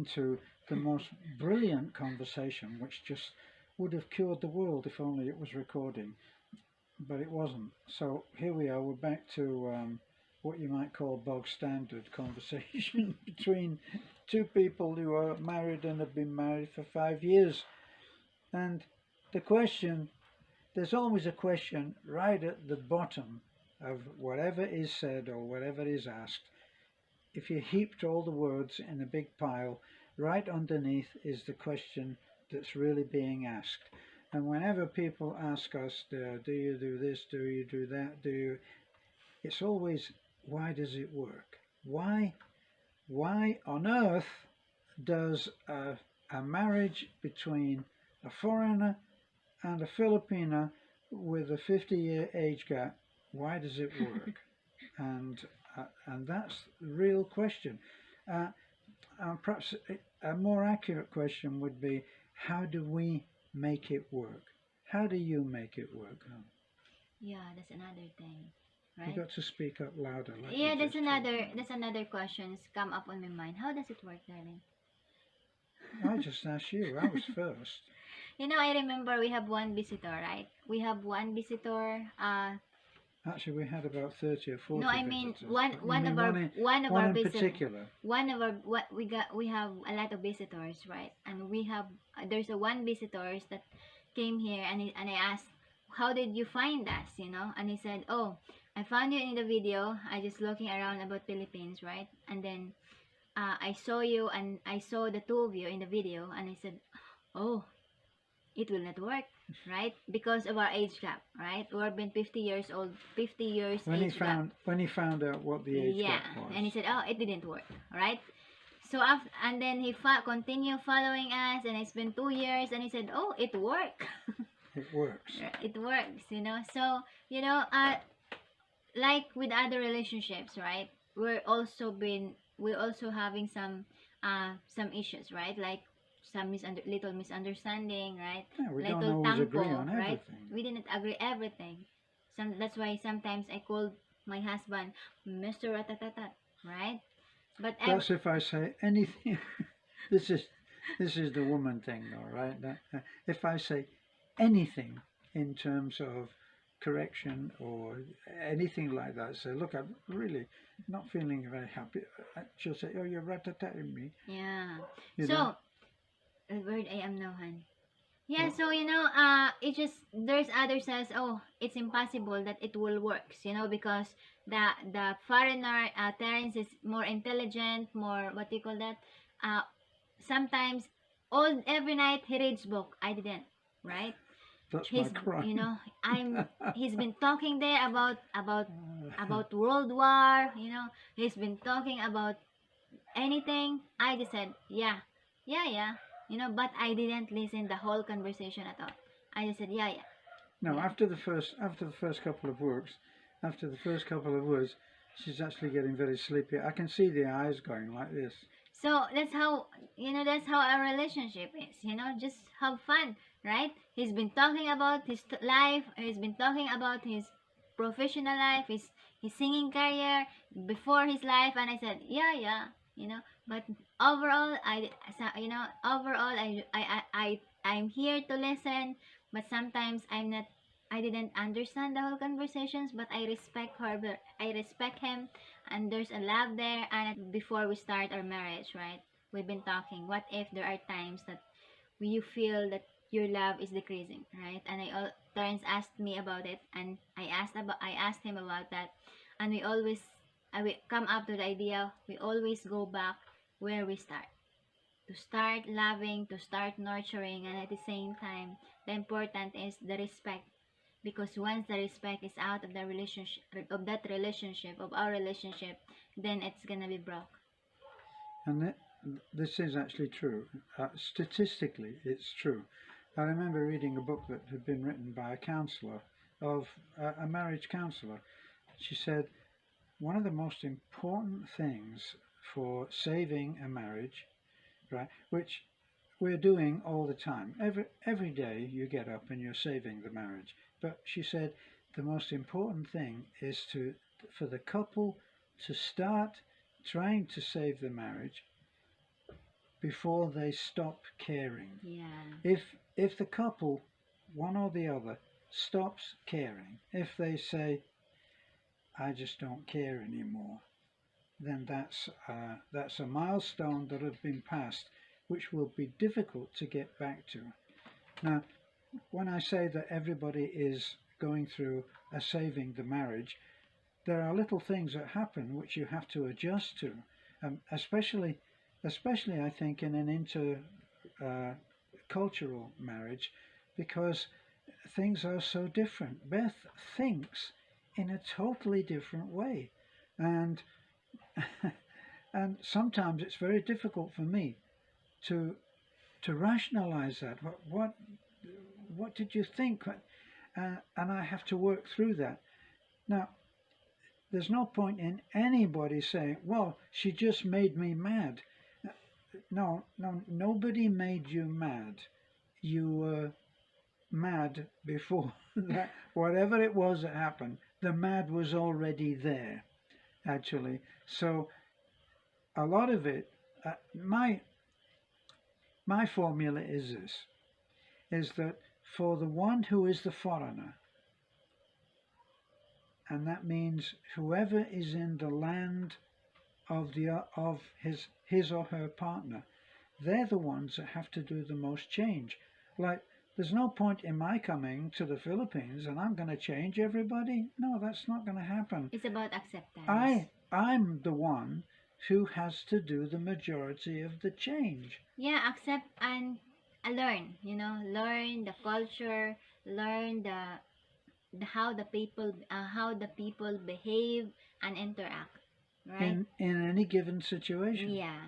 into the most brilliant conversation, which just would have cured the world if only it was recording, but it wasn't. So here we are, we're back to what you might call bog standard conversation between two people who are married and have been married for 5 years. And the question, there's always a question right at the bottom of whatever is said or whatever is asked. If you heaped all the words in a big pile, right underneath is the question that's really being asked. And whenever people ask us, do you do this, do you do that, it's always, why does it work? Why on earth does a marriage between a foreigner and a Filipina with a 50-year age gap, why does it work? And that's the real question. Perhaps a more accurate question would be, how do we make it work? How do you make it work? Yeah, that's another thing, right? You got to speak up louder. Like yeah, that's another question come up on my mind. How does it work, darling? I just asked you. I was first. You know, I remember we have one visitor, right? We have one visitor. Actually, we had about 30 or 40. No, I mean visitors. one of our visitors. Particular. One of our we have a lot of visitors, right? And we have there's one visitors that came here, and I asked, how did you find us? You know, and he said, oh, I found you in the video. I just looking around about Philippines, right? And then I saw you, and I saw the two of you in the video, and I said, oh, it will not work, right? Because of our age gap, right? We've been 50 years old, 50 years when age gap. When he found out what the age gap was. And he said, oh, it didn't work, right? So after, and then he continued following us, and it's been 2 years, and he said, oh, it worked. It works. It works, you know. So, you know, like with other relationships, right? We're also having some issues, right? Like some little misunderstanding, right? Yeah, we little don't always agree on right? everything. We didn't agree everything. That's why sometimes I called my husband Mr. Ratatatat, right? But that's if I say anything. This is the woman thing, though, right? If I say anything in terms of correction or anything like that, say, look, I'm really not feeling very happy. She'll say, oh, you're ratatatting me. Yeah. You so know? The word I am now, Han. Yeah, so you know, it just there's others says, oh, it's impossible that it will work, you know, because the foreigner Terence is more intelligent, more what do you call that? Sometimes every night he reads book. I didn't, right? That's my crime. You know, he's been talking there about World War, you know, he's been talking about anything. I just said, yeah. You know, but I didn't listen the whole conversation at all. I just said, yeah. No, yeah. After the first couple of words, she's actually getting very sleepy. I can see the eyes going like this. So that's how, you know, that's how our relationship is. You know, just have fun, right? He's been talking about his life. He's been talking about his professional life, his singing career before his life, and I said, yeah. You know, but overall, I'm here to listen, but sometimes I didn't understand the whole conversations, but I respect her, I respect him, and there's a love there. And before we start our marriage, right, we've been talking, what if there are times that you feel that your love is decreasing, right? And Terence asked me about it, and I asked him about that, and we come up to the idea, we always go back where we start. To start loving, to start nurturing, and at the same time, the important is the respect. Because once the respect is out of the relationship, of our relationship, then it's gonna be broke. And this is actually true. Statistically, it's true. I remember reading a book that had been written by a counsellor, a marriage counsellor. She said, one of the most important things for saving a marriage, right, which we're doing all the time. Every day you get up and you're saving the marriage. But she said the most important thing is for the couple to start trying to save the marriage before they stop caring. Yeah. If the couple, one or the other, stops caring, if they say, I just don't care anymore, then that's a milestone that has been passed, which will be difficult to get back to. Now, when I say that everybody is going through a saving the marriage, there are little things that happen which you have to adjust to, especially I think in an intercultural marriage, because things are so different. Beth thinks in a totally different way, and and sometimes it's very difficult for me to rationalize that. What did you think? And I have to work through that. Now, there's no point in anybody saying, well, she just made me mad. No, nobody made you mad. You were mad before that. Whatever it was that happened, the mad was already there, actually. So a lot of it, my formula is this, is that for the one who is the foreigner, and that means whoever is in the land of his or her partner, they're the ones that have to do the most change. Like, there's no point in my coming to the Philippines and I'm going to change everybody. No, that's not going to happen. It's about acceptance. I'm the one who has to do the majority of the change. Yeah, accept and learn. Learn the culture, learn the how the people behave and interact, right? In any given situation. Yeah.